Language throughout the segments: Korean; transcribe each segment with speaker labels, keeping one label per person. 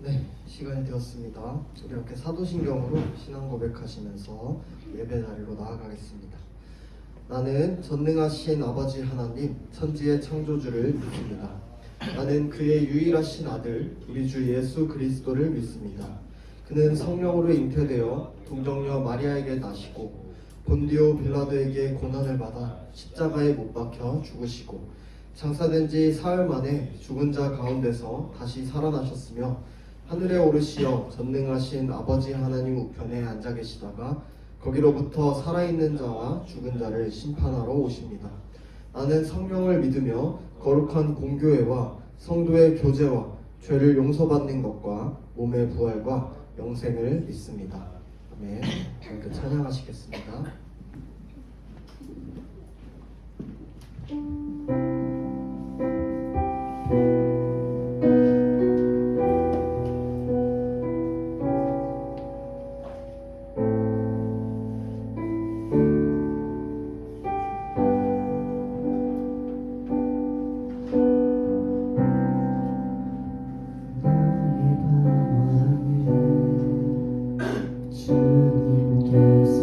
Speaker 1: 네, 시간이 되었습니다. 우리 함께 사도신경으로 신앙 고백하시면서 예배 자리로 나아가겠습니다. 나는 전능하신 아버지 하나님, 천지의 창조주를 믿습니다. 나는 그의 유일하신 아들, 우리 주 예수 그리스도를 믿습니다. 그는 성령으로 잉태되어 동정녀 마리아에게 나시고 본디오 빌라도에게 고난을 받아 십자가에 못 박혀 죽으시고 장사된 지 사흘 만에 죽은 자 가운데서 다시 살아나셨으며 하늘에 오르시어 전능하신 아버지 하나님 우편에 앉아 계시다가 거기로부터 살아있는 자와 죽은 자를 심판하러 오십니다. 나는 성령을 믿으며 거룩한 공교회와 성도의 교제와 죄를 용서받는 것과 몸의 부활과 영생을 믿습니다. 아멘. 함께 찬양하시겠습니다.
Speaker 2: 주님께서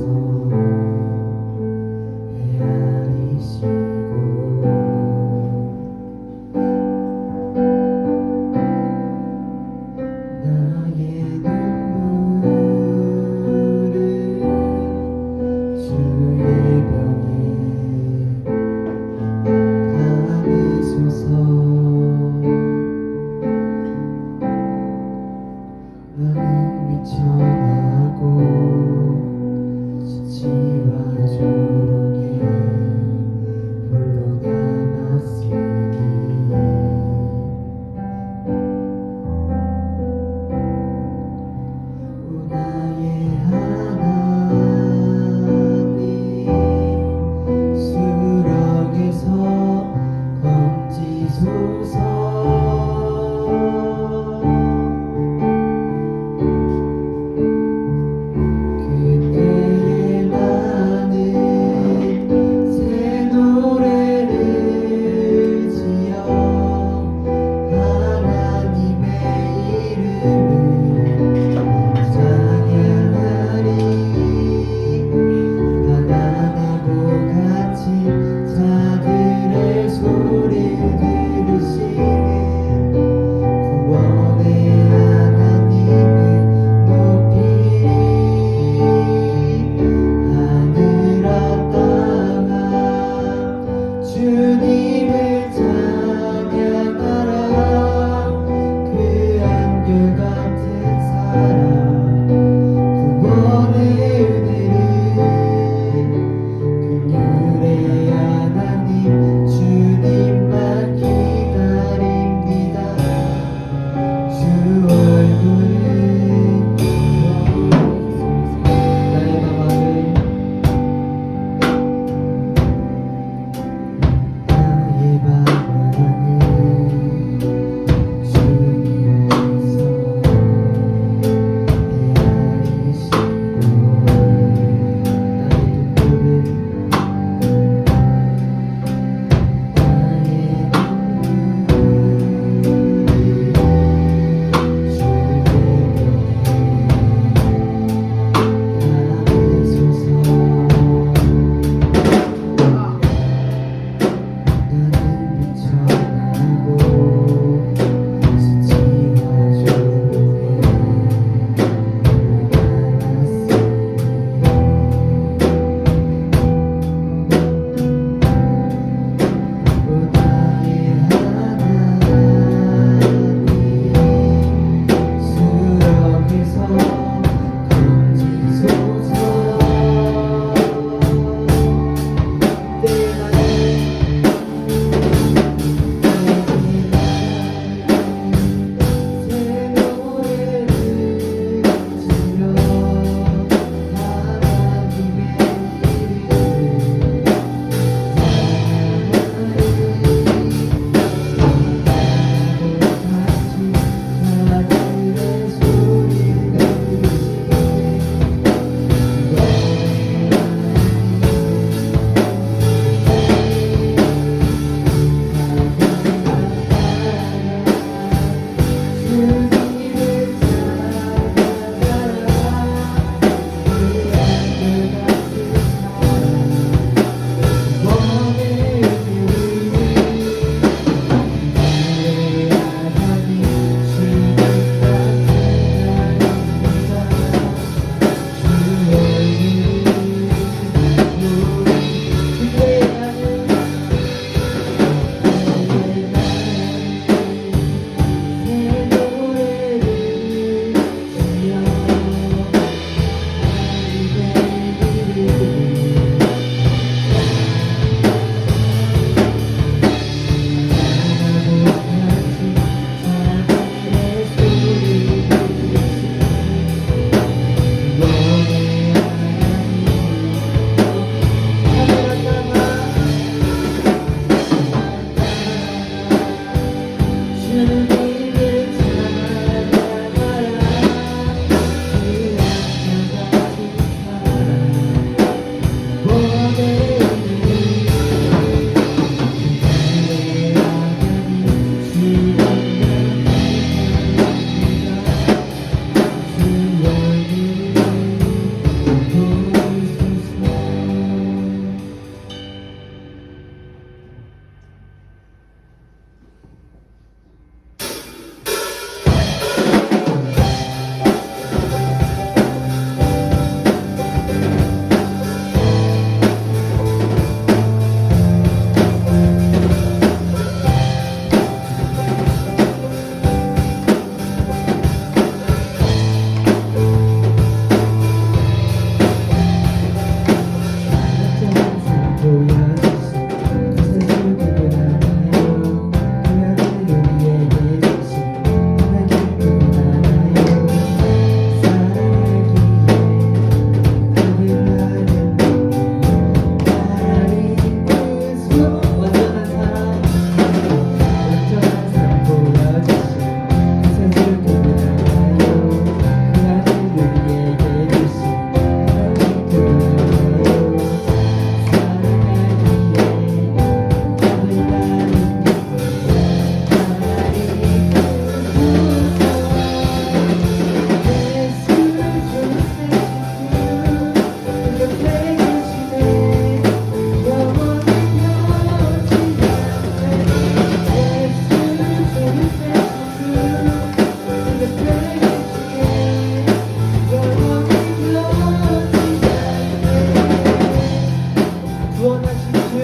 Speaker 2: 원하신 주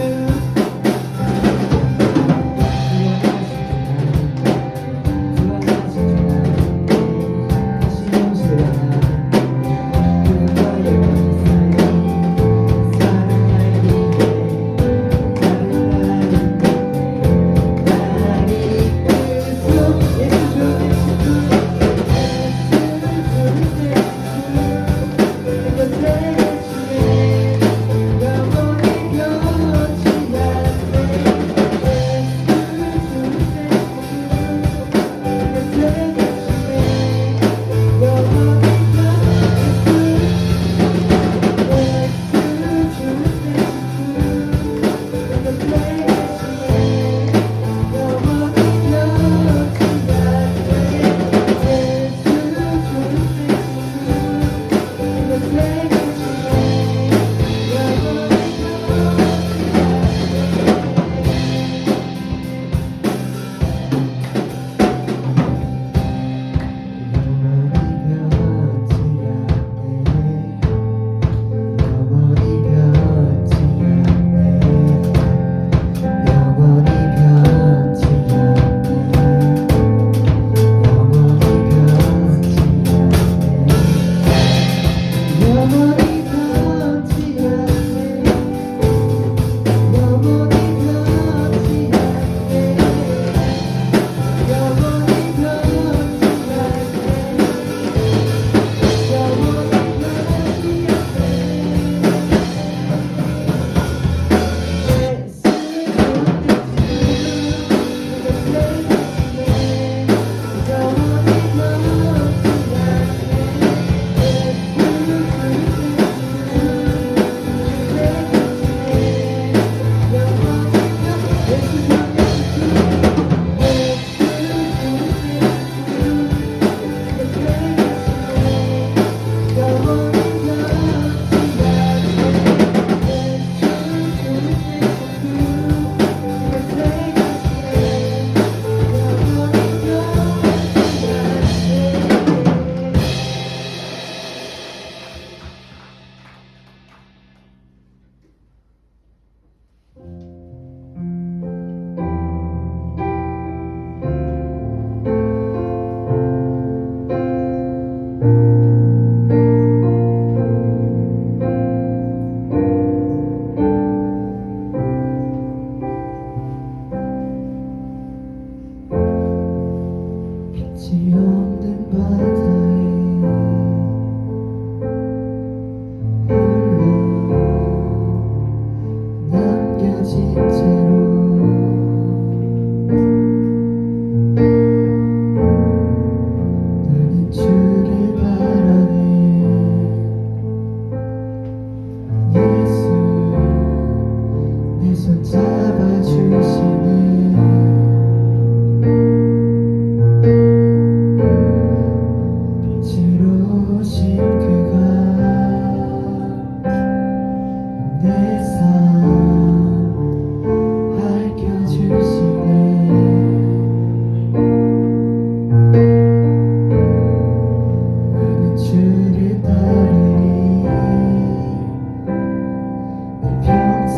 Speaker 2: 빛이 없는 바다에 홀로 남겨진 채로 나는 주를 바라네. 예수 내 손 잡아주시네. 오신 그가 내 삶 밝혀주시네. 나는 주를 따르리. 내 평생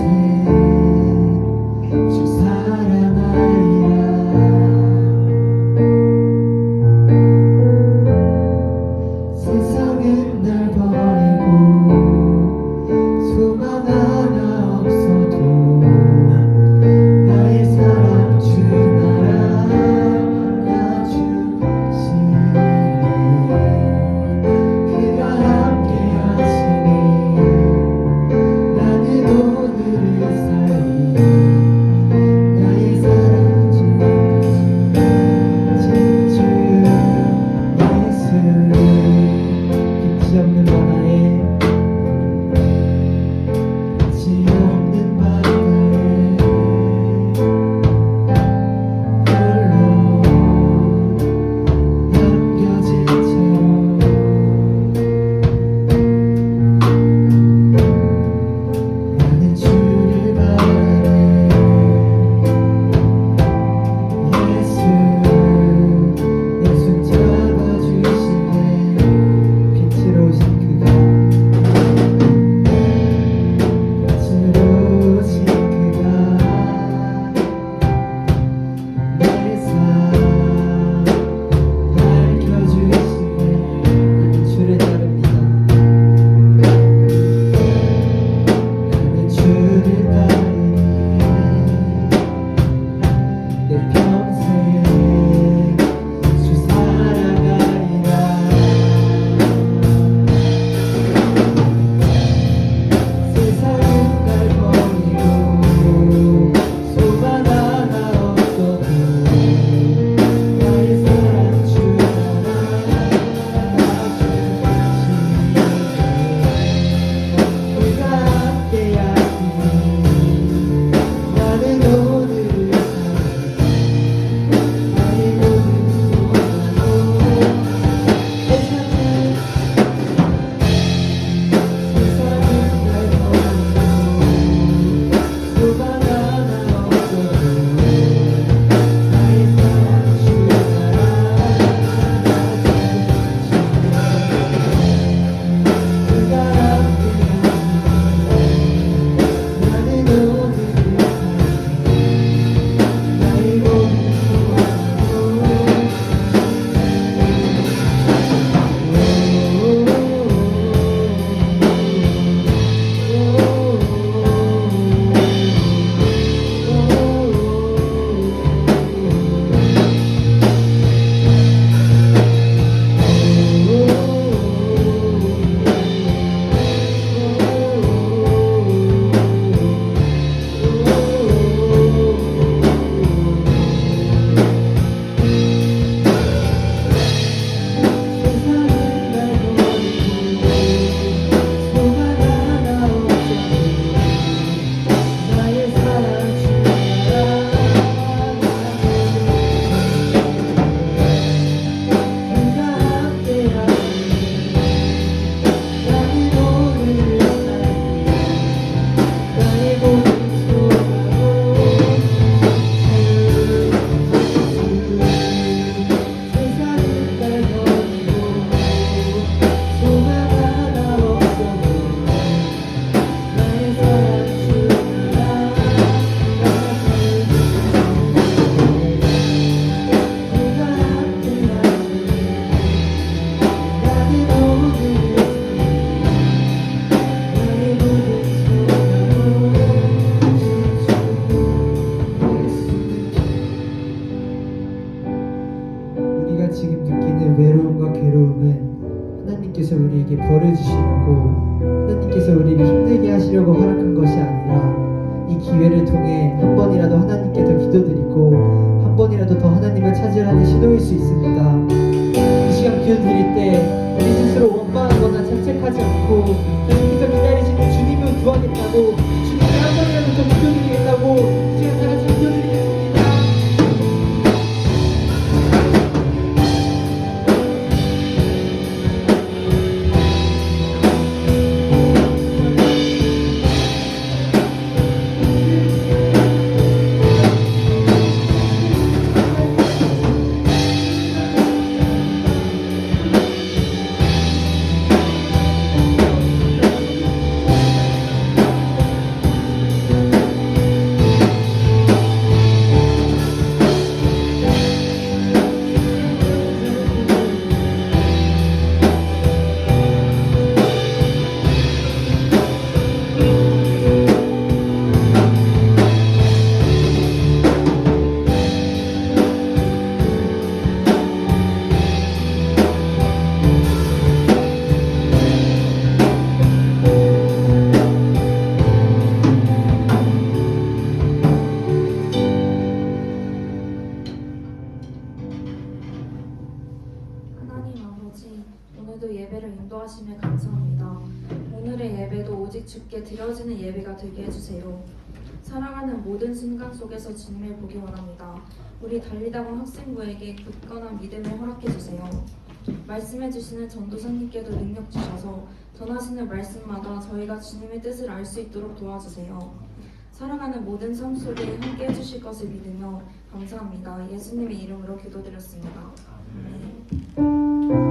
Speaker 2: 기회를 통해 한 번이라도 하나님께 더 기도드리고 한 번이라도 더 하나님을 찾으라는 신호일 수 있습니다. 이 시간 기도 드릴 때 우리 스스로 원망하거나 자책하지 않고 계속해서 기다리시는 주님을 구하겠다고 주님을 한 번이라도 더 기도드리겠다고 이 시간 다 같이 기도드리겠습니다.
Speaker 3: 하나님 아버지, 오늘도 예배를 인도하심에 감사합니다. 오늘의 예배도 오직 주께 드려지는 예배가 되게 해주세요. 살아가는 모든 순간 속에서 주님을 보기 원합니다. 우리 달리다고 학생부에게 굳건한 믿음을 허락해 주세요. 말씀해 주시는 전도사님께도 능력 주셔서 전하시는 말씀마다 저희가 주님의 뜻을 알 수 있도록 도와주세요. 살아가는 모든 삶 속에 함께 해주실 것을 믿으며 감사합니다. 예수님의 이름으로 기도드렸습니다. 아멘.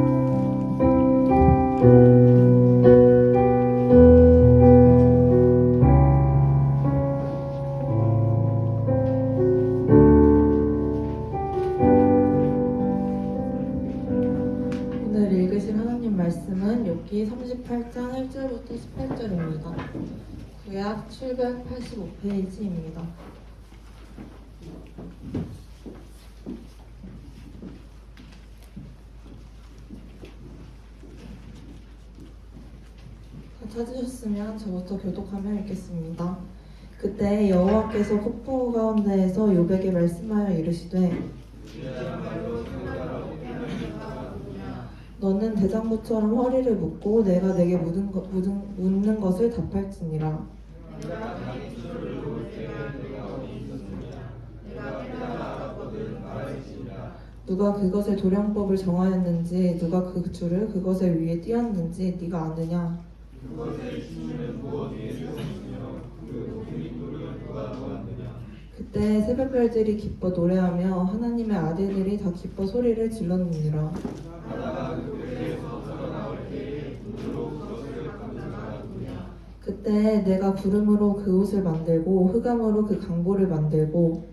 Speaker 4: 오늘 읽으실 하나님 말씀은 욥기 38장 1절부터 18절입니다. 구약 785페이지입니다. 찾으셨으면 저부터 교독하며 읽겠습니다. 그때 여호와께서 폭풍우 가운데에서 욥에게 말씀하여 이르시되 너는 대장부처럼 허리를 묶고 내가 내게 묻는 것을 답할지니라. 누가 그것의 도량법을 정하였는지 누가 그 줄을 그것의 위에 띄었는지 네가 아느냐? 그때 새벽별들이 기뻐 노래하며 하나님의 아들들이 다 기뻐 소리를 질렀느니라. 그때 내가 구름으로 그 옷을 만들고 흑암으로 그 강보를 만들고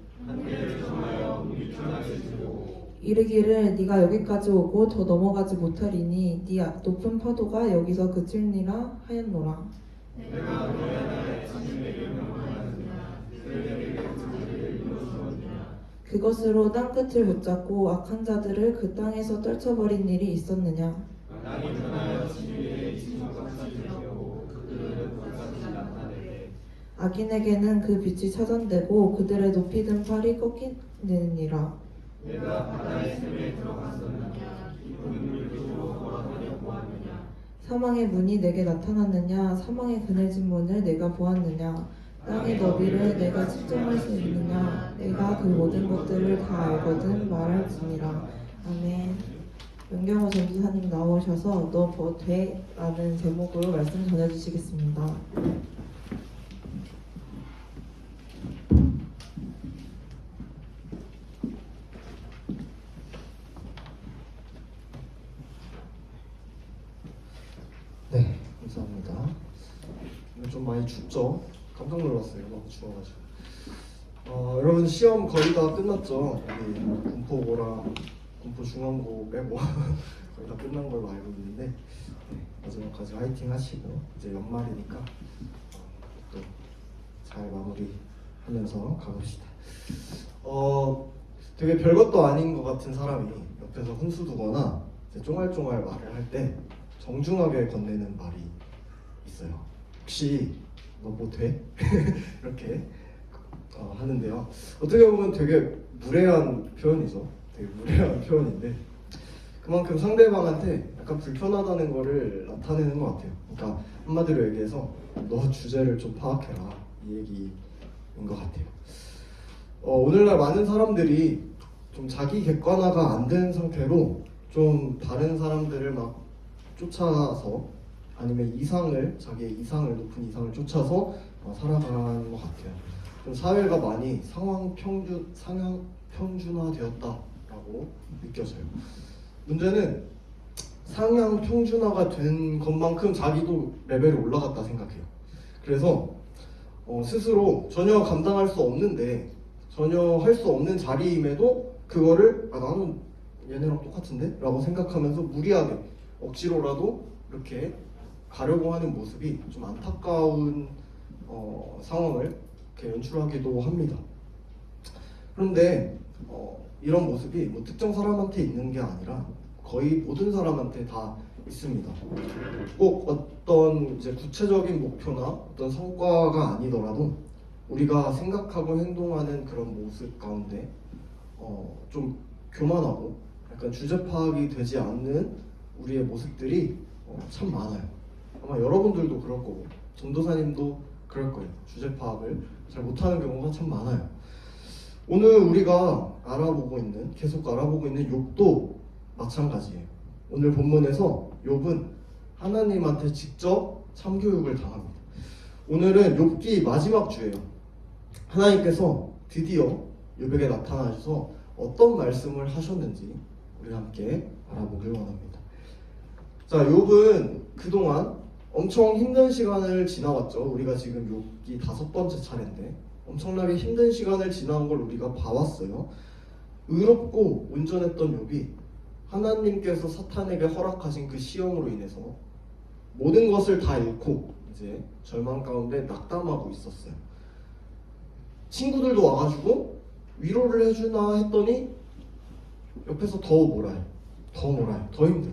Speaker 4: 이르기를 네가 여기까지 오고 더 넘어가지 못하리니 네 높은 파도가 여기서 그칠니라 하였노라. 그것으로 땅끝을 붙잡고 악한 자들을 그 땅에서 떨쳐버린 일이 있었느냐? 악인에게는 그 빛이 차단되고 그들의 높이 든 팔이 꺾이느니라. 사망의 문이 내게 나타났느냐? 사망의 그늘진 문을 내가 보았느냐? 땅의 너비를 내가 측정할 수 있느냐? 내가 그 모든 것들을 다 알거든 말할지니라. 아멘. 윤경호 전도사님 나오셔서 너 뭐 돼? 라는 제목으로 말씀 전해주시겠습니다.
Speaker 1: 네, 감사합니다. 오늘 좀 많이 춥죠? 깜짝 놀랐어요. 너무 추워가지고. 여러분 시험 거의 다 끝났죠? 우리 군포고랑 군포중앙고 빼고 거의 다 끝난 걸로 알고 있는데 네, 마지막까지 화이팅 하시고 이제 연말이니까 또 잘 마무리하면서 가봅시다. 되게 별것도 아닌 것 같은 사람이 옆에서 훈수 두거나 이제 쫑알쫑알 말을 할 때 정중하게 건네는 말이 있어요. 혹시 너 뭐 돼? 이렇게 하는데요. 어떻게 보면 되게 무례한 표현이죠. 되게 무례한 표현인데 그만큼 상대방한테 약간 불편하다는 거를 나타내는 것 같아요. 그러니까 한마디로 얘기해서 너 주제를 좀 파악해라 이 얘기인 것 같아요. 오늘날 많은 사람들이 좀 자기 객관화가 안 된 상태로 좀 다른 사람들을 막 쫓아서 아니면 자기의 이상을 높은 이상을 쫓아서 살아가는 것 같아요. 좀 사회가 많이 상향 평준화되었다라고 느껴져요. 문제는 상향 평준화가 된 것만큼 자기도 레벨이 올라갔다 생각해요. 그래서 스스로 전혀 감당할 수 없는데 전혀 할 수 없는 자리임에도 그거를 나는 얘네랑 똑같은데? 라고 생각하면서 무리하게 억지로라도 이렇게 가려고 하는 모습이 좀 안타까운 상황을 이렇게 연출하기도 합니다. 그런데 이런 모습이 뭐 특정 사람한테 있는 게 아니라 거의 모든 사람한테 다 있습니다. 꼭 어떤 이제 구체적인 목표나 어떤 성과가 아니더라도 우리가 생각하고 행동하는 그런 모습 가운데 좀 교만하고 약간 주제 파악이 되지 않는 우리의 모습들이 참 많아요. 아마 여러분들도 그럴 거고 전도사님도 그럴 거예요. 주제 파악을 잘 못하는 경우가 참 많아요. 오늘 우리가 계속 알아보고 있는 욥도 마찬가지예요. 오늘 본문에서 욥은 하나님한테 직접 참교육을 당합니다. 오늘은 욥기 마지막 주예요. 하나님께서 드디어 욥에게 나타나셔서 어떤 말씀을 하셨는지 우리 함께 알아보길 원합니다. 자, 욥은 그동안 엄청 힘든 시간을 지나왔죠. 우리가 지금 욥기 5번째 차례인데 엄청나게 힘든 시간을 지나온 걸 우리가 봐왔어요. 의롭고 온전했던 욥이 하나님께서 사탄에게 허락하신 그 시험으로 인해서 모든 것을 다 잃고 이제 절망 가운데 낙담하고 있었어요. 친구들도 와가지고 위로를 해주나 했더니 옆에서 더 몰아요. 더 힘들어.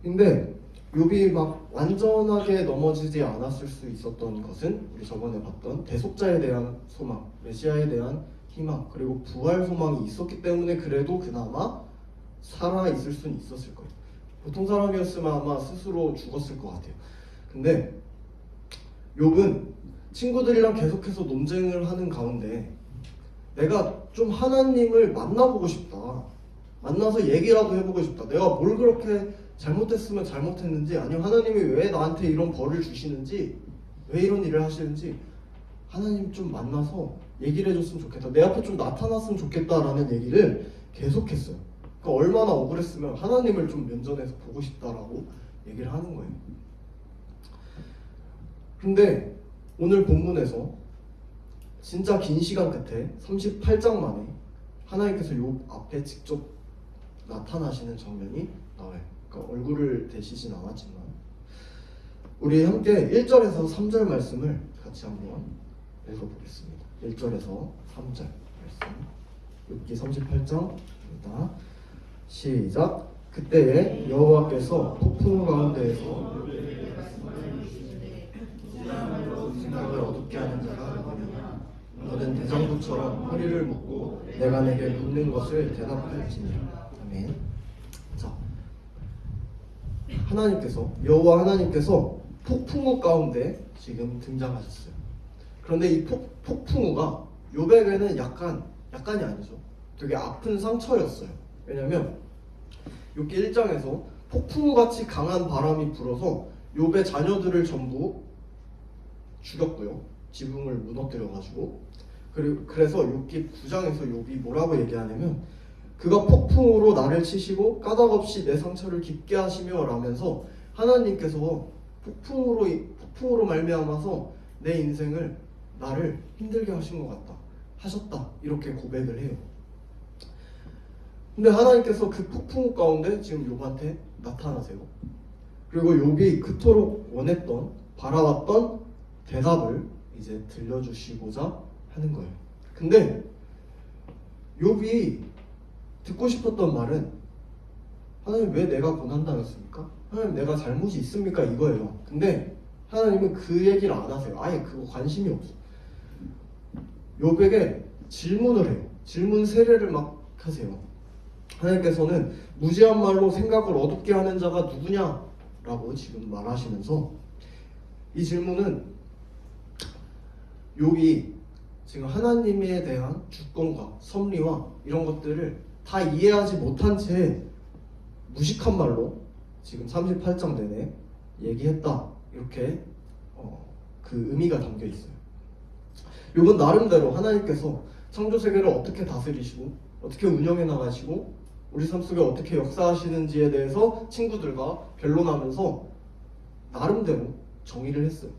Speaker 1: 근데 욥이 막 완전하게 넘어지지 않았을 수 있었던 것은 우리 저번에 봤던 대속자에 대한 소망, 메시아에 대한 희망, 그리고 부활 소망이 있었기 때문에 그래도 그나마 살아 있을 수는 있었을 거예요. 보통 사람이었으면 아마 스스로 죽었을 것 같아요. 근데 욥은 친구들이랑 계속해서 논쟁을 하는 가운데 내가 좀 하나님을 만나보고 싶다. 만나서 얘기라도 해보고 싶다. 내가 뭘 그렇게 잘못했으면 잘못했는지, 아니면 하나님이 왜 나한테 이런 벌을 주시는지, 왜 이런 일을 하시는지 하나님 좀 만나서 얘기를 해줬으면 좋겠다. 내 앞에 좀 나타났으면 좋겠다라는 얘기를 계속했어요. 그러니까 얼마나 억울했으면 하나님을 좀 면전에서 보고 싶다라고 얘기를 하는 거예요. 근데 오늘 본문에서 진짜 긴 시간 끝에 38장 만에 하나님께서 욥 앞에 직접 나타나시는 장면이 나와요. 그러니까 얼굴을 대시진 않았지만 우리 함께 1절에서 3절 말씀을 같이 한번 읽어보겠습니다. 1절에서 3절 말씀 욥기 38장입니다. 시작. 그때에 여호와께서 폭풍 가운데에서 생각을 어둡게 하는 자가 누구냐? 너는 대장부처럼 허리를 묶고 내가 내게 묻는 것을 대답할지니라. 아멘. 자, 여호와 하나님께서 폭풍우 가운데 지금 등장하셨어요. 그런데 이 폭풍우가 욥에게는 약간이 아니죠. 되게 아픈 상처였어요. 왜냐면 욥기 1장에서 폭풍우같이 강한 바람이 불어서 욥의 자녀들을 전부 죽였고요. 지붕을 무너뜨려가지고. 그래서 욥기 9장에서 욥이 뭐라고 얘기하냐면 그가 폭풍으로 나를 치시고 까닭없이 내 상처를 깊게 하시며 라면서 하나님께서 폭풍으로 말미암아서 내 인생을 나를 힘들게 하신 것 같다. 하셨다. 이렇게 고백을 해요. 근데 하나님께서 그 폭풍 가운데 지금 욥한테 나타나세요. 그리고 욥이 그토록 바라왔던 대답을 이제 들려주시고자 하는 거예요. 근데 욥이 듣고 싶었던 말은 하나님 왜 내가 고난당했습니까? 하나님 내가 잘못이 있습니까? 이거예요. 근데 하나님은 그 얘기를 안 하세요. 아예 그거 관심이 없어. 욥에게 질문을 해요. 질문 세례를 막 하세요. 하나님께서는 무지한 말로 생각을 어둡게 하는 자가 누구냐라고 지금 말하시면서 이 질문은 욥이 지금 하나님에 대한 주권과 섭리와 이런 것들을 다 이해하지 못한 채 무식한 말로 지금 38장 내내 얘기했다, 이렇게 그 의미가 담겨 있어요. 욥은 나름대로 하나님께서 창조 세계를 어떻게 다스리시고 어떻게 운영해 나가시고 우리 삶 속에 어떻게 역사하시는지에 대해서 친구들과 변론하면서 나름대로 정의를 했어요.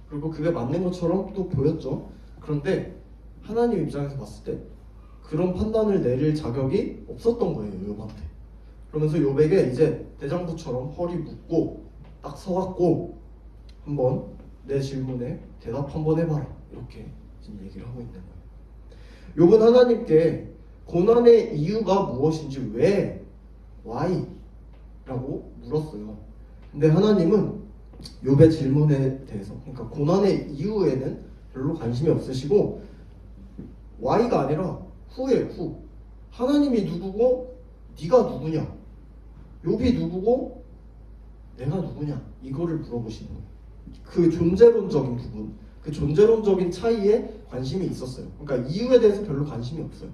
Speaker 1: 그리고 그게 맞는 것처럼 또 보였죠. 그런데 하나님 입장에서 봤을 때 그런 판단을 내릴 자격이 없었던 거예요, 욥한테. 그러면서 욥에게 이제 대장부처럼 허리 묶고 딱 서갖고 한번 내 질문에 대답 한번 해봐라, 이렇게 지금 얘기를 하고 있는 거예요. 욥은 하나님께 고난의 이유가 무엇인지 왜, why? 라고 물었어요. 근데 하나님은 욥의 질문에 대해서, 그러니까 고난의 이유에는 별로 관심이 없으시고 why가 아니라 who예요, who. 하나님이 누구고 네가 누구냐, 욥이 누구고 내가 누구냐, 이거를 물어보시는 거예요. 그 존재론적인 부분, 그 존재론적인 차이에 관심이 있었어요. 그러니까 이유에 대해서 별로 관심이 없어요.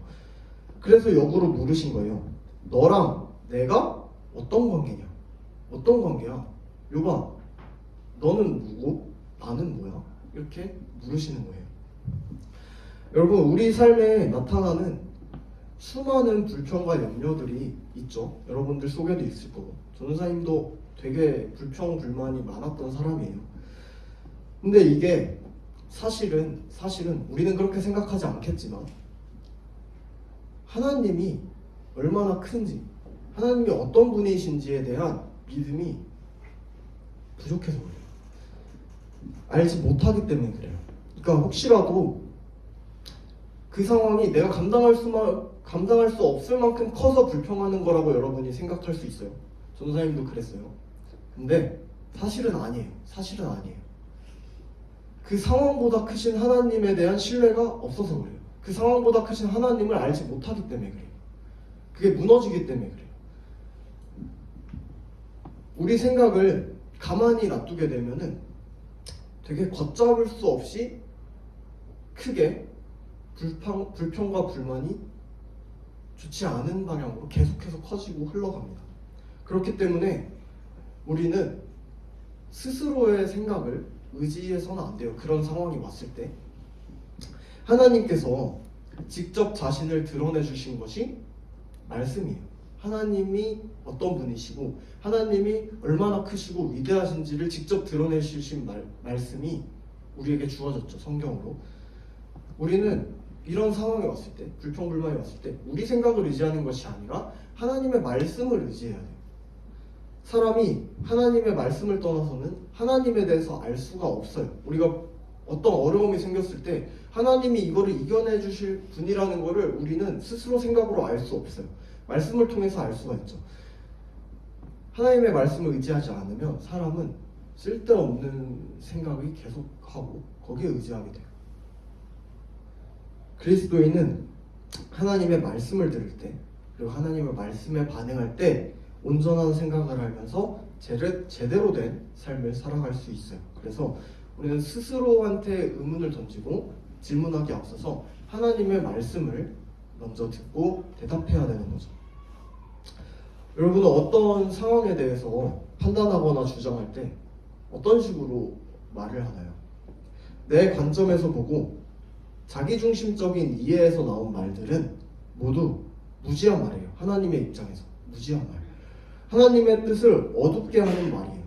Speaker 1: 그래서 역으로 물으신 거예요. 너랑 내가 어떤 관계냐? 어떤 관계야? 욥아, 너는 누구? 나는 뭐야? 이렇게 물으시는 거예요. 여러분, 우리 삶에 나타나는 수많은 불평과 염려들이 있죠. 여러분들 속에도 있을 거고, 전도사님도 되게 불평, 불만이 많았던 사람이에요. 근데 이게 사실은 우리는 그렇게 생각하지 않겠지만 하나님이 얼마나 큰지, 하나님이 어떤 분이신지에 대한 믿음이 부족해서 그래요. 알지 못하기 때문에 그래요. 그러니까 혹시라도 그 상황이 내가 감당할 수 없을 만큼 커서 불평하는 거라고 여러분이 생각할 수 있어요. 전도사님도 그랬어요. 근데 사실은 아니에요. 그 상황보다 크신 하나님에 대한 신뢰가 없어서 그래요. 그 상황보다 크신 하나님을 알지 못하기 때문에 그래요. 그게 무너지기 때문에 그래요. 우리 생각을 가만히 놔두게 되면은 되게 걷잡을 수 없이 크게 불평과 불만이 좋지 않은 방향으로 계속해서 커지고 흘러갑니다. 그렇기 때문에 우리는 스스로의 생각을 의지해서는 안 돼요. 그런 상황이 왔을 때 하나님께서 직접 자신을 드러내 주신 것이 말씀이에요. 하나님이 어떤 분이시고 하나님이 얼마나 크시고 위대하신지를 직접 드러내 주신 말씀이 우리에게 주어졌죠. 성경으로. 우리는 이런 상황이 왔을 때, 불평불만이 왔을 때 우리 생각을 의지하는 것이 아니라 하나님의 말씀을 의지해야 돼요. 사람이 하나님의 말씀을 떠나서는 하나님에 대해서 알 수가 없어요. 우리가 어떤 어려움이 생겼을 때 하나님이 이거를 이겨내 주실 분이라는 거를 우리는 스스로 생각으로 알 수 없어요. 말씀을 통해서 알 수가 있죠. 하나님의 말씀을 의지하지 않으면 사람은 쓸데없는 생각이 계속하고 거기에 의지하게 돼요. 그리스도인은 하나님의 말씀을 들을 때, 그리고 하나님의 말씀에 반응할 때 온전한 생각을 하면서 제대로 된 삶을 살아갈 수 있어요. 그래서 우리는 스스로한테 의문을 던지고 질문하기 앞서서 하나님의 말씀을 먼저 듣고 대답해야 되는 거죠. 여러분은 어떤 상황에 대해서 판단하거나 주장할 때 어떤 식으로 말을 하나요? 내 관점에서 보고 자기중심적인 이해에서 나온 말들은 모두 무지한 말이에요. 하나님의 입장에서 무지한 말. 하나님의 뜻을 어둡게 하는 말이에요.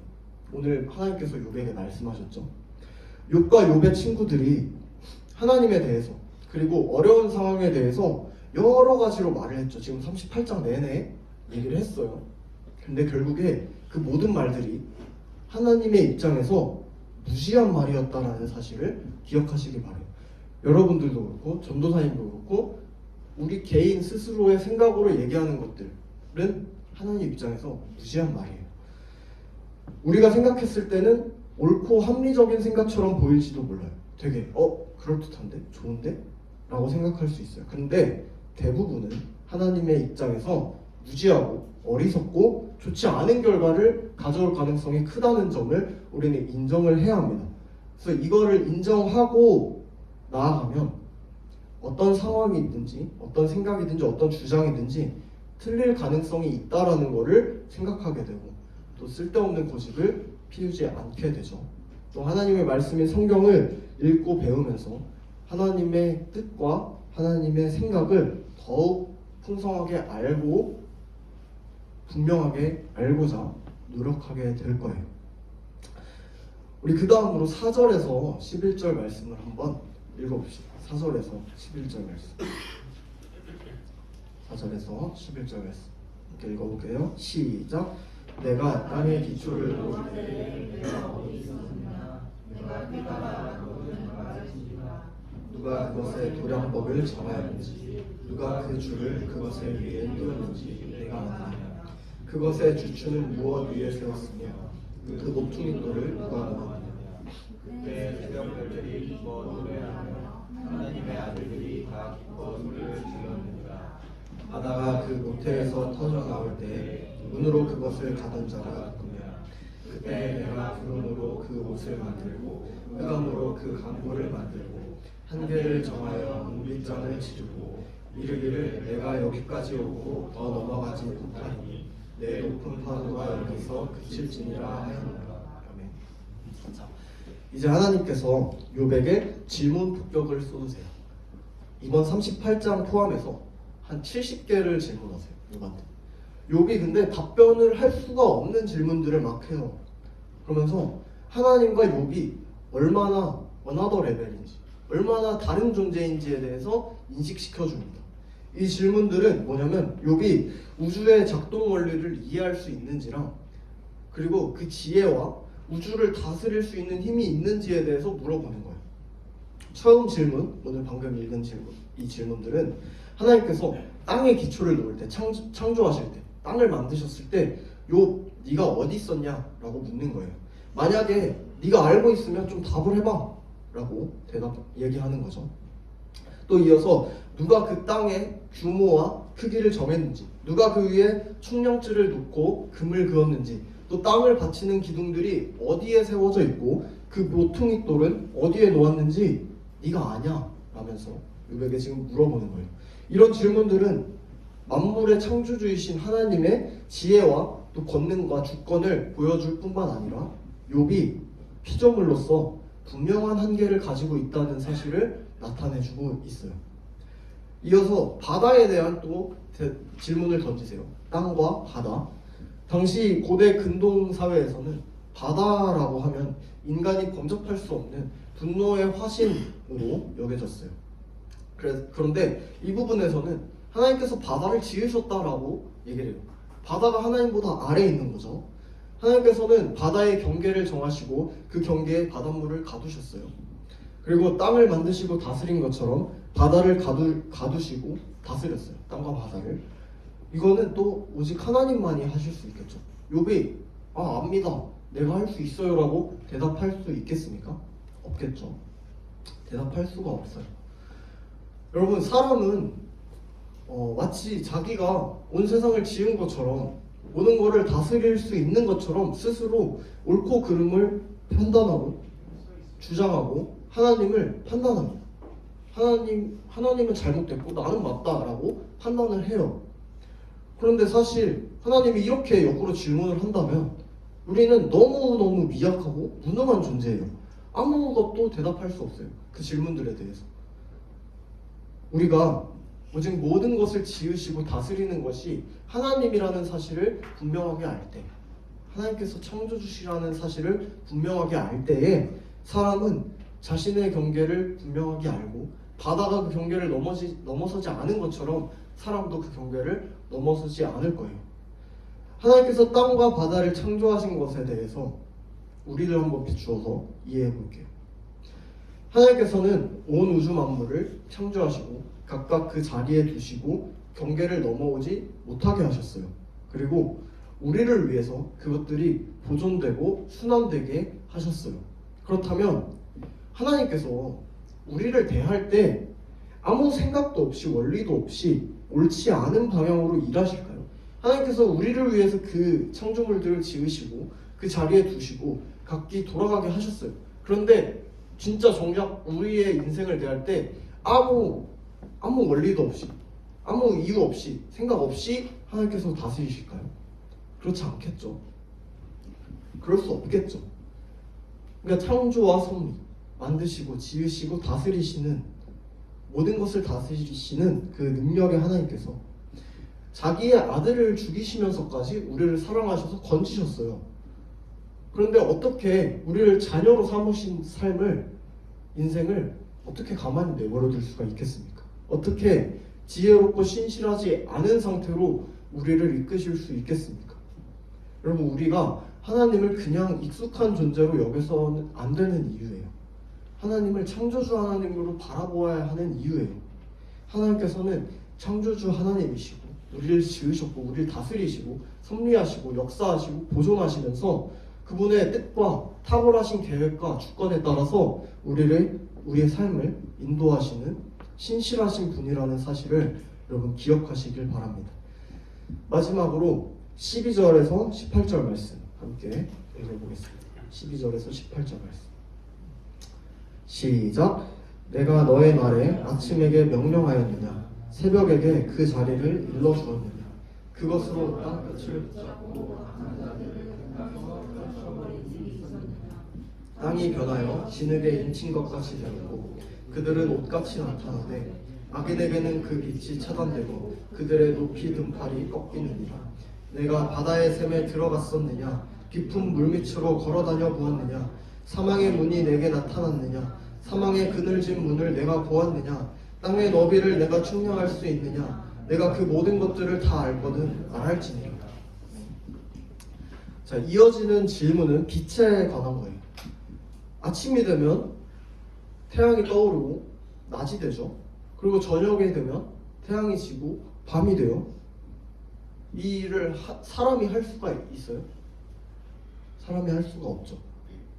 Speaker 1: 오늘 하나님께서 욥에게 말씀하셨죠. 욥과 욥의 친구들이 하나님에 대해서, 그리고 어려운 상황에 대해서 여러 가지로 말을 했죠. 지금 38장 내내 얘기를 했어요. 근데 결국에 그 모든 말들이 하나님의 입장에서 무지한 말이었다라는 사실을 기억하시기 바래요. 여러분들도 그렇고 전도사님도 그렇고 우리 개인 스스로의 생각으로 얘기하는 것들은 하나님 입장에서 무지한 말이에요. 우리가 생각했을 때는 옳고 합리적인 생각처럼 보일지도 몰라요. 되게 그럴듯한데? 좋은데? 라고 생각할 수 있어요. 근데 대부분은 하나님의 입장에서 무지하고 어리석고 좋지 않은 결과를 가져올 가능성이 크다는 점을 우리는 인정을 해야 합니다. 그래서 이거를 인정하고 나아가면 어떤 상황이든지 어떤 생각이든지 어떤 주장이든지 틀릴 가능성이 있다라는 것을 생각하게 되고 또 쓸데없는 고집을 피우지 않게 되죠. 또 하나님의 말씀인 성경을 읽고 배우면서 하나님의 뜻과 하나님의 생각을 더욱 풍성하게 알고 분명하게 알고자 노력하게 될 거예요. 우리 그 다음으로 4절에서 11절 말씀을 한번 읽어봅시다. 4절에서 11절 말씀. 4절에서 11절 말씀 이렇게 읽어볼게요. 시작. 내가 땅의 기초를 놓을 때 내가 어디 있었느냐? 내가 그 땅을 모든 가르치리라. 누가 그것의 도량법을 정하였는지 누가 그 줄을 그것에 위에 띄웠는지 내가 아느냐. 그것의 주추는 무엇 위에 세웠으며 그 모퉁이돌을 누가 놓았느냐. 그때 대병들이 기뻐 노래하며 하나님의 아들들이 다 기뻐 소리를 질렀느니라. 바다가 그 모태에서 터져 나올 때 눈으로 그것을 가던 자가 누구냐. 그때 내가 구름으로 그 옷을 만들고 흑암으로 그 강보를 만들고 한계를 정하여 문빗장을 치르고 이르기를 내가 여기까지 오고 더 넘어가지 못하니 내 높은 파도가 여기서 그칠지니라 하였노라. 아멘. 자, 이제 하나님께서 욥에게 질문 폭격을 쏟으세요. 이번 38장 포함해서 한 70개를 질문하세요. 욥한테. 욥이 근데 답변을 할 수가 없는 질문들을 막 해요. 그러면서 하나님과 욥이 얼마나 어나더 레벨인지, 얼마나 다른 존재인지에 대해서 인식시켜 줍니다. 이 질문들은 뭐냐면 욥이 우주의 작동 원리를 이해할 수 있는지랑 그리고 그 지혜와 우주를 다스릴 수 있는 힘이 있는지에 대해서 물어보는 거예요. 처음 질문, 오늘 방금 읽은 질문, 이 질문들은 하나님께서 땅의 기초를 놓을 때, 창조하실 때, 땅을 만드셨을 때 욥, 네가 어디 있었냐? 라고 묻는 거예요. 만약에 네가 알고 있으면 좀 답을 해봐 라고 얘기하는 거죠. 또 이어서 누가 그 땅의 규모와 크기를 정했는지, 누가 그 위에 충령줄을 놓고 금을 그었는지, 또 땅을 받치는 기둥들이 어디에 세워져 있고 그 모퉁이 돌은 어디에 놓았는지 네가 아냐? 라면서 욥에게 지금 물어보는 거예요. 이런 질문들은 만물의 창조주이신 하나님의 지혜와 또 권능과 주권을 보여줄 뿐만 아니라 욥이 피조물로서 분명한 한계를 가지고 있다는 사실을 나타내주고 있어요. 이어서 바다에 대한 또 질문을 던지세요. 땅과 바다. 당시 고대 근동 사회에서는 바다라고 하면 인간이 범접할 수 없는 분노의 화신으로 여겨졌어요. 그런데 이 부분에서는 하나님께서 바다를 지으셨다라고 얘기를 해요. 바다가 하나님보다 아래에 있는 거죠. 하나님께서는 바다의 경계를 정하시고 그 경계에 바닷물을 가두셨어요. 그리고 땅을 만드시고 다스린 것처럼 바다를 가두시고 다스렸어요. 땅과 바다를. 이거는 또 오직 하나님만이 하실 수 있겠죠. 욥이 압니다. 내가 할 수 있어요 라고 대답할 수 있겠습니까? 없겠죠. 대답할 수가 없어요. 여러분, 사람은 마치 자기가 온 세상을 지은 것처럼 모든 것을 다스릴 수 있는 것처럼 스스로 옳고 그름을 판단하고 주장하고 하나님을 판단합니다. 하나님은 잘못됐고 나는 맞다라고 판단을 해요. 그런데 사실 하나님이 이렇게 역으로 질문을 한다면 우리는 너무너무 미약하고 무능한 존재예요. 아무것도 대답할 수 없어요. 그 질문들에 대해서. 우리가 오직 모든 것을 지으시고 다스리는 것이 하나님이라는 사실을 분명하게 알 때, 하나님께서 창조주시라는 사실을 분명하게 알 때에 사람은 자신의 경계를 분명하게 알고 바다가 그 경계를 넘어서지 않은 것처럼 사람도 그 경계를 넘어서지 않을 거예요. 하나님께서 땅과 바다를 창조하신 것에 대해서 우리를 한번 비추어서 이해해 볼게요. 하나님께서는 온 우주 만물을 창조하시고 각각 그 자리에 두시고 경계를 넘어오지 못하게 하셨어요. 그리고 우리를 위해서 그것들이 보존되고 순환되게 하셨어요. 그렇다면 하나님께서 우리를 대할 때 아무 생각도 없이 원리도 없이 옳지 않은 방향으로 일하실까요? 하나님께서 우리를 위해서 그 창조물들을 지으시고 그 자리에 두시고 각기 돌아가게 하셨어요. 그런데 진짜 정작 우리의 인생을 대할 때 아무 원리도 없이 아무 이유 없이 생각 없이 하나님께서 다스리실까요? 그렇지 않겠죠. 그럴 수 없겠죠. 그러니까 창조와 섭리, 만드시고 지으시고 다스리시는 모든 것을 다스리시는 그 능력의 하나님께서 자기의 아들을 죽이시면서까지 우리를 사랑하셔서 건지셨어요. 그런데 어떻게 우리를 자녀로 삼으신 삶을, 인생을 어떻게 가만히 내버려둘 수가 있겠습니까? 어떻게 지혜롭고 신실하지 않은 상태로 우리를 이끄실 수 있겠습니까? 여러분, 우리가 하나님을 그냥 익숙한 존재로 여겨서는 안 되는 이유예요. 하나님을 창조주 하나님으로 바라보아야 하는 이유예요. 하나님께서는 창조주 하나님이시고 우리를 지으셨고 우리를 다스리시고 섭리하시고 역사하시고 보존하시면서 그분의 뜻과 탁월하신 계획과 주권에 따라서 우리의 삶을 인도하시는 신실하신 분이라는 사실을 여러분 기억하시길 바랍니다. 마지막으로 12절에서 18절 말씀 함께 읽어보겠습니다. 12절에서 18절 말씀 시작. 내가 너의 말에 아침에게 명령하였느냐 새벽에게 그 자리를 일러주었느냐 그것으로 땅끝을 붙잡고 땅이 변하여 진흙에 인친 것 같이 되었고 그들은 옷같이 나타나되 악인에게는 그 빛이 차단되고 그들의 높이 등팔이 꺾이느니라. 내가 바다의 샘에 들어갔었느냐 깊은 물밑으로 걸어다녀 보았느냐 사망의 문이 내게 나타났느냐 사망의 그늘진 문을 내가 보았느냐 땅의 너비를 내가 측량할 수 있느냐 내가 그 모든 것들을 다 알거든 말할지니라. 자, 이어지는 질문은 빛에 관한 거예요. 아침이 되면 태양이 떠오르고 낮이 되죠. 그리고 저녁이 되면 태양이 지고 밤이 돼요. 이 일을 사람이 할 수가 있어요? 사람이 할 수가 없죠.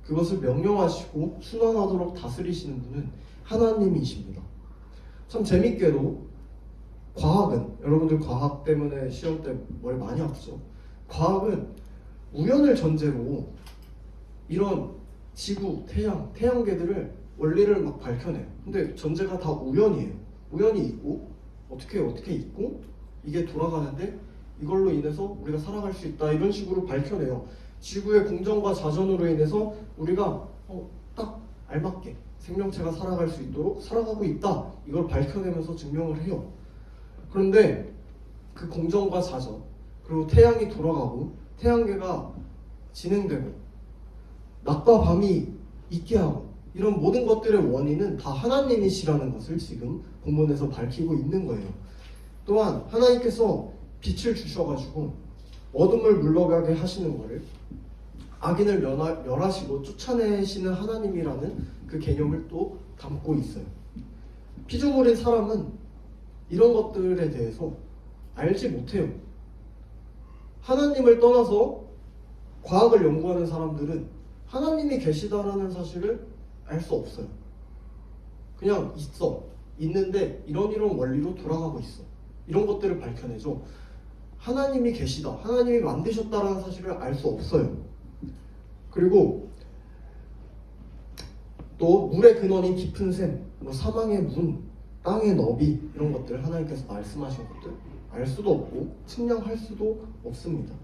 Speaker 1: 그것을 명령하시고 순환하도록 다스리시는 분은 하나님이십니다. 참 재밌게도 과학은, 여러분들 과학 때문에 시험 때 머리 많이 아프죠? 과학은 우연을 전제로 이런 지구, 태양계들을 원리를 막 밝혀내요. 근데 전제가 다 우연이에요. 우연이 있고 어떻게 있고 이게 돌아가는데 이걸로 인해서 우리가 살아갈 수 있다 이런 식으로 밝혀내요. 지구의 공전과 자전으로 인해서 우리가 딱 알맞게 생명체가 살아갈 수 있도록 살아가고 있다 이걸 밝혀내면서 증명을 해요. 그런데 그 공전과 자전 그리고 태양이 돌아가고 태양계가 진행되고 낮과 밤이 있게 하고 이런 모든 것들의 원인은 다 하나님이시라는 것을 지금 본문에서 밝히고 있는 거예요. 또한 하나님께서 빛을 주셔가지고 어둠을 물러가게 하시는 것을 악인을 멸하시고 쫓아내시는 하나님이라는 그 개념을 또 담고 있어요. 피조물인 사람은 이런 것들에 대해서 알지 못해요. 하나님을 떠나서 과학을 연구하는 사람들은 하나님이 계시다라는 사실을 알 수 없어요. 그냥 있는데 이런 원리로 돌아가고 있어. 이런 것들을 밝혀내죠. 하나님이 계시다, 하나님이 만드셨다라는 사실을 알 수 없어요. 그리고 또 물의 근원인 깊은 샘, 사망의 문, 땅의 너비 이런 것들 하나님께서 말씀하신 것들 알 수도 없고 측량할 수도 없습니다.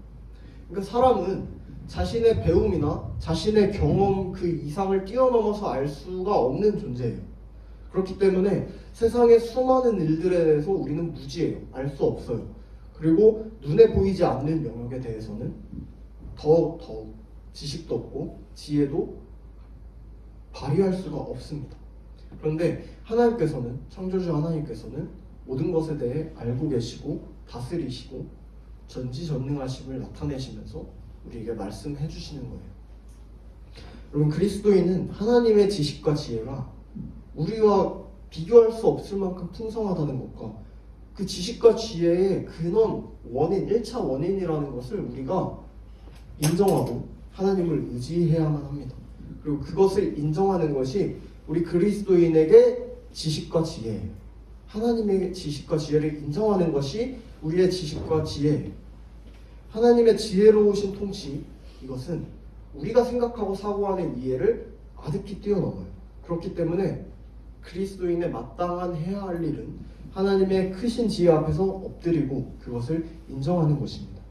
Speaker 1: 그러니까 사람은 자신의 배움이나 자신의 경험 그 이상을 뛰어넘어서 알 수가 없는 존재예요. 그렇기 때문에 세상의 수많은 일들에 대해서 우리는 무지해요. 알 수 없어요. 그리고 눈에 보이지 않는 영역에 대해서는 더욱 지식도 없고 지혜도 발휘할 수가 없습니다. 그런데 하나님께서는, 창조주 하나님께서는 모든 것에 대해 알고 계시고 다스리시고 전지전능하심을 나타내시면서 우리에게 말씀해 주시는 거예요. 여러분, 그리스도인은 하나님의 지식과 지혜가 우리와 비교할 수 없을 만큼 풍성하다는 것과 그 지식과 지혜의 근원, 원인, 1차 원인이라는 것을 우리가 인정하고 하나님을 의지해야만 합니다. 그리고 그것을 인정하는 것이 우리 그리스도인에게 지식과 지혜예요. 하나님의 지식과 지혜를 인정하는 것이 우리의 지식과 지혜예요. 하나님의 지혜로우신 통치, 이것은 우리가 생각하고 사고하는 이해를 아득히 뛰어넘어요. 그렇기 때문에 그리스도인의 마땅한 해야 할 일은 하나님의 크신 지혜 앞에서 엎드리고 그것을 인정하는 것입니다.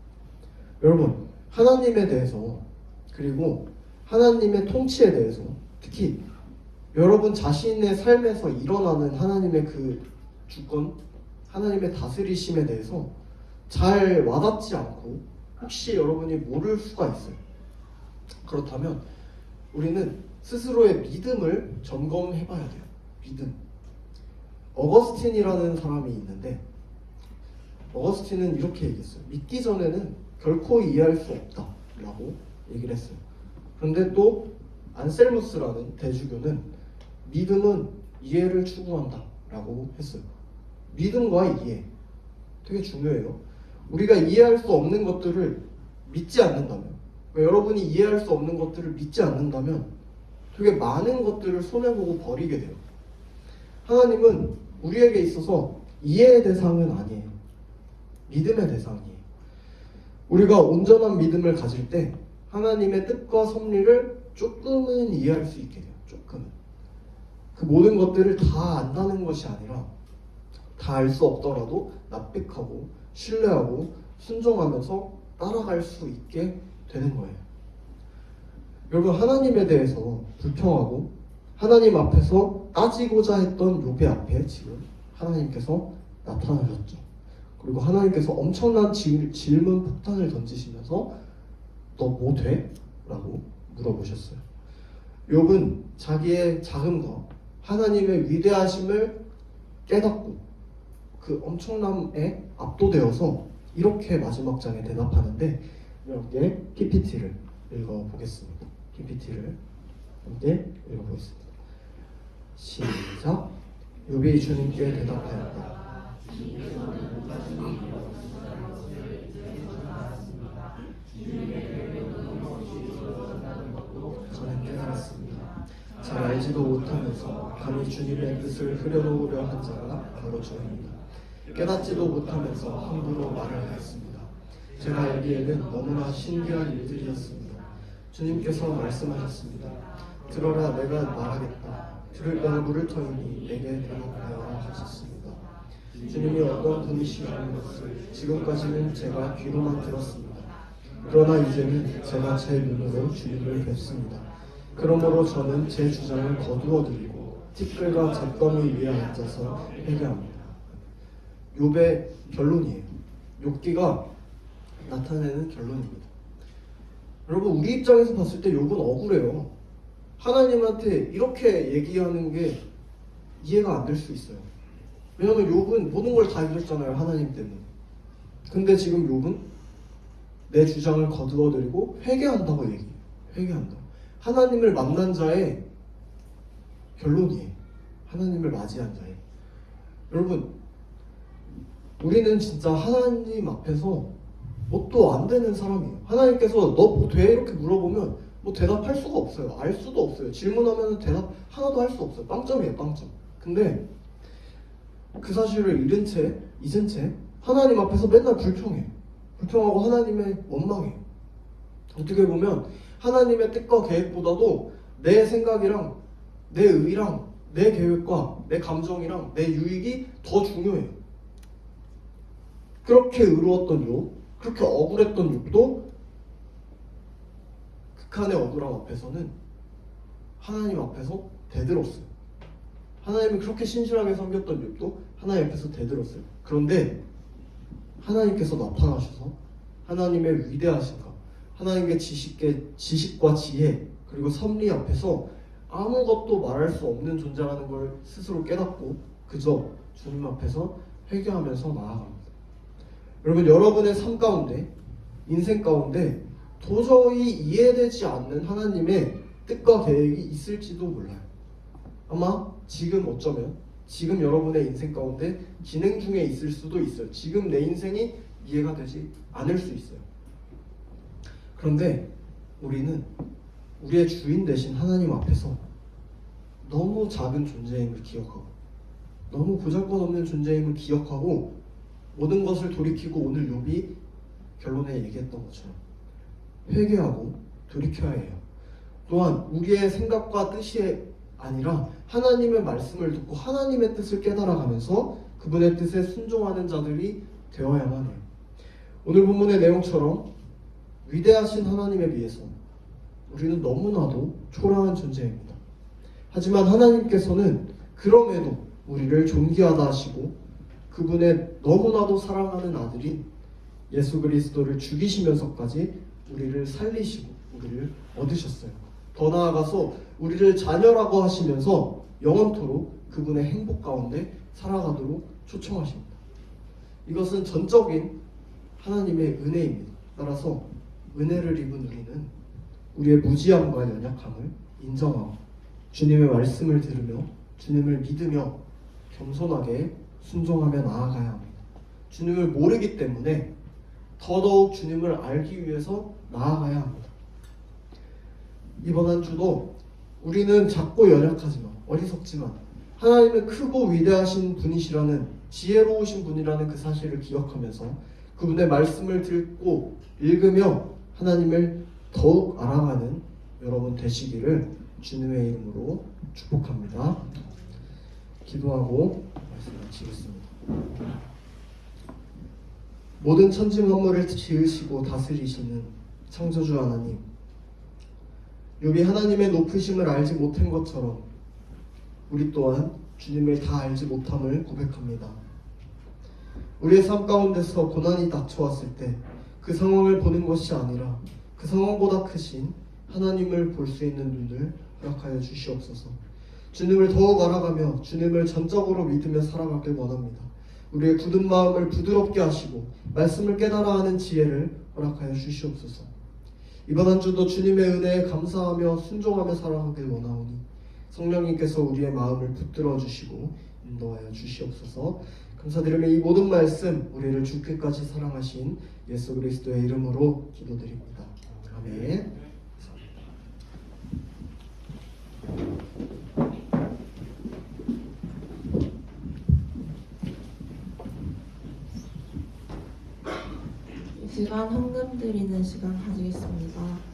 Speaker 1: 여러분, 하나님에 대해서 그리고 하나님의 통치에 대해서 특히 여러분 자신의 삶에서 일어나는 하나님의 그 주권, 하나님의 다스리심에 대해서 잘 와닿지 않고 혹시 여러분이 모를 수가 있어요. 그렇다면 우리는 스스로의 믿음을 점검해 봐야 돼요. 믿음. 어거스틴이라는 사람이 있는데 어거스틴은 이렇게 얘기했어요. 믿기 전에는 결코 이해할 수 없다 라고 얘기를 했어요. 그런데 또 안셀무스라는 대주교는 믿음은 이해를 추구한다 라고 했어요. 믿음과 이해 되게 중요해요. 우리가 이해할 수 없는 것들을 믿지 않는다면, 그러니까 여러분이 이해할 수 없는 것들을 믿지 않는다면 되게 많은 것들을 손해보고 버리게 돼요. 하나님은 우리에게 있어서 이해의 대상은 아니에요. 믿음의 대상이에요. 우리가 온전한 믿음을 가질 때 하나님의 뜻과 섭리를 조금은 이해할 수 있게 돼요. 조금은. 그 모든 것들을 다 안다는 것이 아니라 다 알 수 없더라도 납득하고 신뢰하고 순종하면서 따라갈 수 있게 되는 거예요. 여러분, 하나님에 대해서 불평하고 하나님 앞에서 따지고자 했던 욥의 앞에 지금 하나님께서 나타나셨죠. 그리고 하나님께서 엄청난 질문 폭탄을 던지시면서 너 뭐 돼? 라고 물어보셨어요. 욥은 자기의 작음과 하나님의 위대하심을 깨닫고 그 엄청남에 압도되어서 이렇게 마지막 장에 대답하는데, 여러분께 PPT를 읽어보겠습니다. PPT를 함께 읽어보겠습니다. 시작. 욥이 주님께 대답하였다. 저는 깨달았습니다. 잘 알지도 못하면서 감히 주님의 뜻을 흐려놓으려 한 자가 바로 저입니다. 깨닫지도 못하면서 함부로 말을 하였습니다. 제가 알기에는 너무나 신기한 일들이었습니다. 주님께서 말씀하셨습니다. 들어라, 내가 말하겠다. 들을 때는 물을 터이니 내게 대답하여라 하셨습니다. 주님이 어떤 분이시라는 것을 지금까지는 제가 귀로만 들었습니다. 그러나 이제는 제가 제 눈으로 주님을 뵙습니다. 그러므로 저는 제 주장을 거두어드리고 티끌과 잿더미 위에 앉아서 회개합니다. 욥의 결론이에요. 욥기가 나타내는 결론입니다. 여러분, 우리 입장에서 봤을 때 욥은 억울해요. 하나님한테 이렇게 얘기하는 게 이해가 안 될 수 있어요. 왜냐하면 욥은 모든 걸 다 잃었잖아요, 하나님 때문에. 근데 지금 욥은 내 주장을 거두어들이고 회개한다고 얘기해요. 회개한다. 하나님을 만난 자의 결론이에요. 하나님을 맞이한 자의. 여러분, 우리는 진짜 하나님 앞에서 뭣도 안 되는 사람이에요. 하나님께서 너 뭐 돼? 이렇게 물어보면 뭐 대답할 수가 없어요. 알 수도 없어요. 질문하면 대답 하나도 할 수 없어요. 빵점이에요, 빵점. 근데 그 사실을 잊은 채 하나님 앞에서 맨날 불평해요. 불평하고 하나님의 원망해요. 어떻게 보면 하나님의 뜻과 계획보다도 내 생각이랑 내 의랑 내 계획과 내 감정이랑 내 유익이 더 중요해요. 그렇게 의로웠던 욥, 그렇게 억울했던 욥도 극한의 억울함 앞에서는 하나님 앞에서 대들었어요. 하나님을 그렇게 신실하게 섬겼던 욥도 하나님 앞에서 대들었어요. 그런데 하나님께서 나타나셔서 하나님의 위대하신가, 하나님의 지식과 지혜 그리고 섭리 앞에서 아무것도 말할 수 없는 존재라는 걸 스스로 깨닫고 그저 주님 앞에서 회개하면서 나아갑니다. 여러분, 여러분의 삶 가운데, 인생 가운데 도저히 이해되지 않는 하나님의 뜻과 계획이 있을지도 몰라요. 아마 지금 어쩌면 지금 여러분의 인생 가운데 진행 중에 있을 수도 있어요. 지금 내 인생이 이해가 되지 않을 수 있어요. 그런데 우리는 우리의 주인 되신 하나님 앞에서 너무 작은 존재임을 기억하고 너무 보잘것없는 존재임을 기억하고 모든 것을 돌이키고 오늘 욥이 결론에 얘기했던 것처럼 회개하고 돌이켜야 해요. 또한 우리의 생각과 뜻이 아니라 하나님의 말씀을 듣고 하나님의 뜻을 깨달아가면서 그분의 뜻에 순종하는 자들이 되어야만 해요. 오늘 본문의 내용처럼 위대하신 하나님에 비해서 우리는 너무나도 초라한 존재입니다. 하지만 하나님께서는 그럼에도 우리를 존귀하다 하시고 그분의 너무나도 사랑하는 아들인 예수 그리스도를 죽이시면서까지 우리를 살리시고 우리를 얻으셨어요. 더 나아가서 우리를 자녀라고 하시면서 영원토록 그분의 행복 가운데 살아가도록 초청하십니다. 이것은 전적인 하나님의 은혜입니다. 따라서 은혜를 입은 우리는 우리의 무지함과 연약함을 인정하고 주님의 말씀을 들으며 주님을 믿으며 겸손하게 순종하며 나아가야 합니다. 주님을 모르기 때문에 더더욱 주님을 알기 위해서 나아가야 합니다. 이번 한 주도 우리는 작고 연약하지만 어리석지만 하나님은 크고 위대하신 분이시라는 지혜로우신 분이라는 그 사실을 기억하면서 그분의 말씀을 듣고 읽으며 하나님을 더욱 알아가는 여러분 되시기를 주님의 이름으로 축복합니다. 기도하고 말씀 마치겠습니다. 모든 천지 만물을 지으시고 다스리시는 창조주 하나님, 욥이 하나님의 높으심을 알지 못한 것처럼 우리 또한 주님을 다 알지 못함을 고백합니다. 우리의 삶 가운데서 고난이 닥쳐왔을 때 그 상황을 보는 것이 아니라 그 상황보다 크신 하나님을 볼 수 있는 눈을 허락하여 주시옵소서. 주님을 더욱 알아가며 주님을 전적으로 믿으며 살아가길 원합니다. 우리의 굳은 마음을 부드럽게 하시고 말씀을 깨달아 하는 지혜를 허락하여 주시옵소서. 이번 한 주도 주님의 은혜에 감사하며 순종하며 살아가길 원하오니 성령님께서 우리의 마음을 붙들어 주시고 인도하여 주시옵소서. 감사드리며 이 모든 말씀 우리를 죽기까지 사랑하신 예수 그리스도의 이름으로 기도드립니다. 아멘.
Speaker 4: 이 시간 헌금 드리는 시간 가지겠습니다.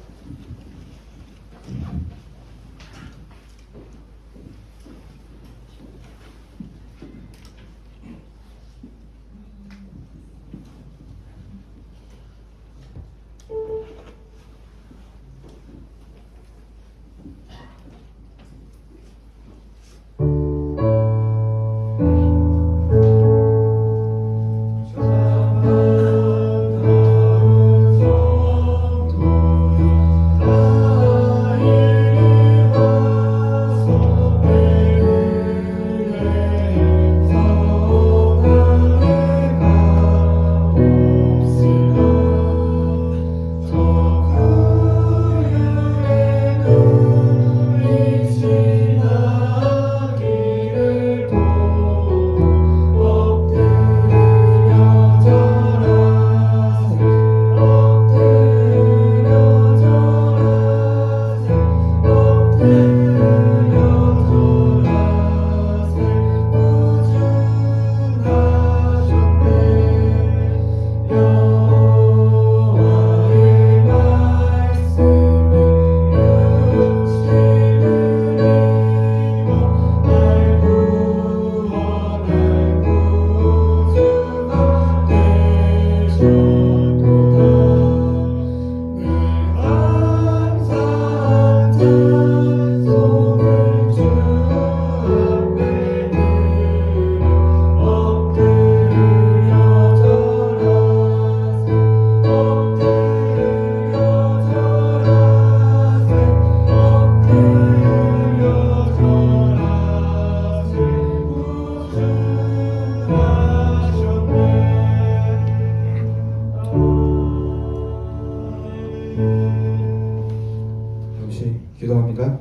Speaker 5: 기도합니다.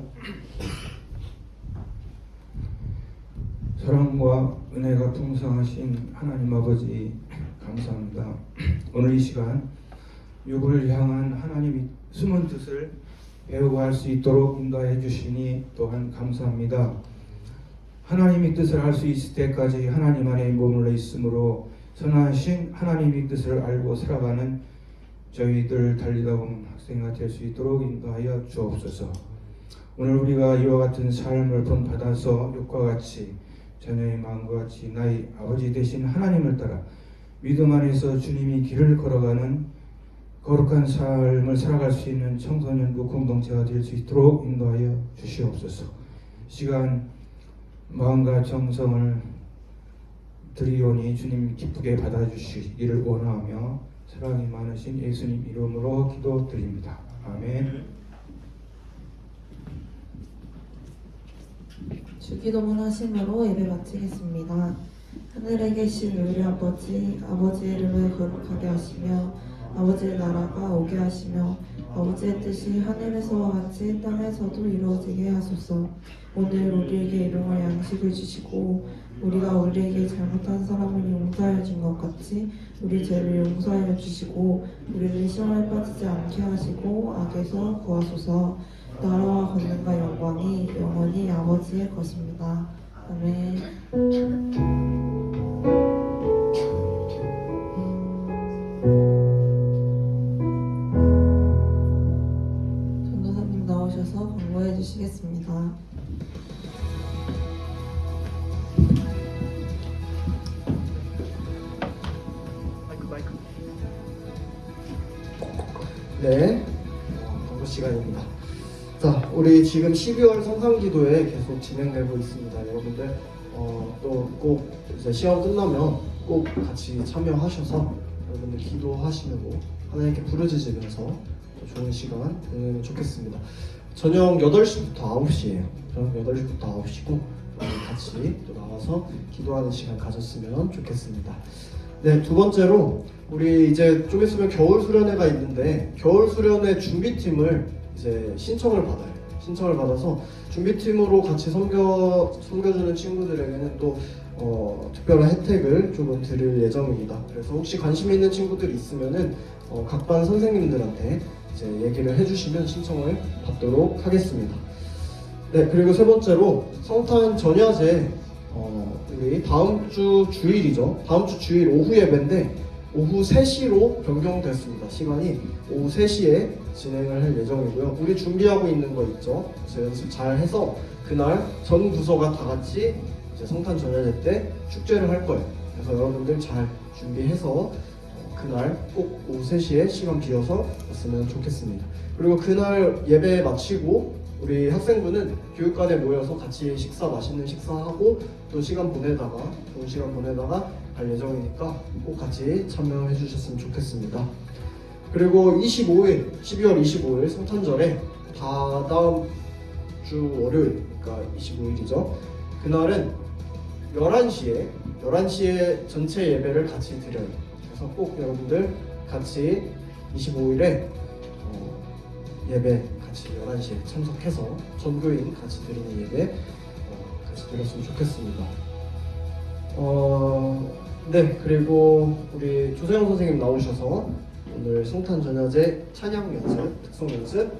Speaker 5: 사랑과 은혜가 풍성하신 하나님 아버지 감사합니다. 오늘 이 시간 욥을 향한 하나님의 숨은 뜻을 배우고 할 수 있도록 인도해 주시니 또한 감사합니다. 하나님의 뜻을 알 수 있을 때까지 하나님 안에 머물러 있으므로 선하신 하나님의 뜻을 알고 살아가는 저희들 달리다 보면 학생가 될 수 있도록 인도하여 주옵소서. 오늘 우리가 이와 같은 삶을 본받아서 육과 같이 자녀의 마음과 같이 나의 아버지 되신 하나님을 따라 믿음 안에서 주님이 길을 걸어가는 거룩한 삶을 살아갈 수 있는 청소년부 공동체가 될 수 있도록 인도하여 주시옵소서. 시간 마음과 정성을 드리오니 주님 기쁘게 받아주시기를 원하며 사랑이 많으신 예수님 이름으로 기도드립니다. 아멘.
Speaker 4: 주기도문 하심으로 예배 마치겠습니다. 하늘에 계신 우리 아버지, 아버지의 이름을 거룩하게 하시며 아버지의 나라가 오게 하시며 아버지의 뜻이 하늘에서와 같이 땅에서도 이루어지게 하소서. 오늘 우리에게 일용할 양식을 주시고 우리가 우리에게 잘못한 사람을 용서하여 준 것 같이 우리 죄를 용서하여 주시고 우리를 시험에 빠지지 않게 하시고 악에서 구하소서. 나라와 권능과 영광이 영원히 아버지의 것입니다. 아멘. 전도사님 나오셔서 광고해 주시겠습니다.
Speaker 1: 네, 광고 시간입니다. 자, 우리 지금 12월 성산기도회 계속 진행되고 있습니다. 여러분들 또 꼭 이제 시험 끝나면 꼭 같이 참여하셔서 여러분들 기도하시고 하나님께 부르짖으면서 또 좋은 시간 보내면 좋겠습니다. 저녁 8시부터 9시예요. 저녁 8시부터 9시고 같이 또 나와서 기도하는 시간 가졌으면 좋겠습니다. 네, 두 번째로 우리 이제 좀 있으면 겨울 수련회가 있는데 겨울 수련회 준비팀을 이제 신청을 받아요. 신청을 받아서 준비팀으로 같이 섬겨주는 친구들에게는 또 특별한 혜택을 조금 드릴 예정입니다. 그래서 혹시 관심 있는 친구들 있으면은 각 반 선생님들한테 이제 얘기를 해주시면 신청을 받도록 하겠습니다. 네, 그리고 세 번째로 성탄 전야제 우리 다음 주 주일이죠. 다음 주 주일 오후 예배인데 오후 3시로 변경됐습니다. 시간이 오후 3시에 진행을 할 예정이고요. 우리 준비하고 있는 거 있죠. 그래서 연습 잘 해서 그날 전 부서가 다 같이 이제 성탄 전야제 때 축제를 할 거예요. 그래서 여러분들 잘 준비해서 그날 꼭 오후 3시에 시간 비워서 왔으면 좋겠습니다. 그리고 그날 예배 마치고 우리 학생부는 교육관에 모여서 같이 맛있는 식사하고 또 시간 보내다가 좋은 시간 보내다가 갈 예정이니까 꼭 같이 참여해 주셨으면 좋겠습니다. 그리고 25일, 12월 25일 성탄절에 다다음 주 월요일, 그러니까 25일이죠. 그날은 11시에 전체 예배를 같이 드려요. 그래서 꼭 여러분들 같이 25일에 예배 같이 11시에 참석해서 전교인 같이 드리는 예배 같이 드렸으면 좋겠습니다. 네, 그리고 우리 조세영 선생님 나오셔서 오늘 성탄 전야제 찬양 연습, 특송 연습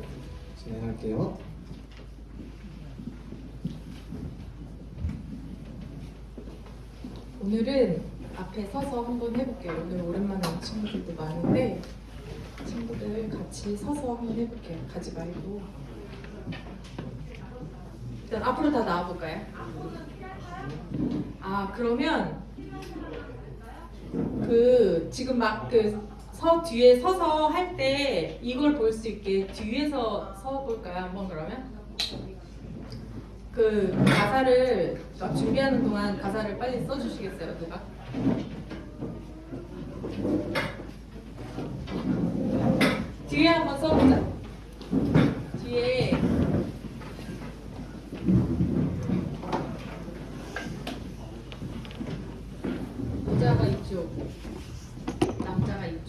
Speaker 1: 진행할게요.
Speaker 6: 오늘은 앞에 서서 한번 해볼게요. 오늘 오랜만에 온 친구들도 많은데 친구들 같이 서서 한번 해볼게요. 가지 말고 일단 앞으로 다 나와볼까요? 그러면 지금 막 뒤에 서서 할 때 이걸 볼 수 있게 뒤에서 서 볼까요? 한번 그러면 가사를 막 준비하는 동안 가사를 빨리 써주시겠어요, 누가? 뒤에 한번 써보자. 뒤에 여자가 이쪽, 남자가 이쪽.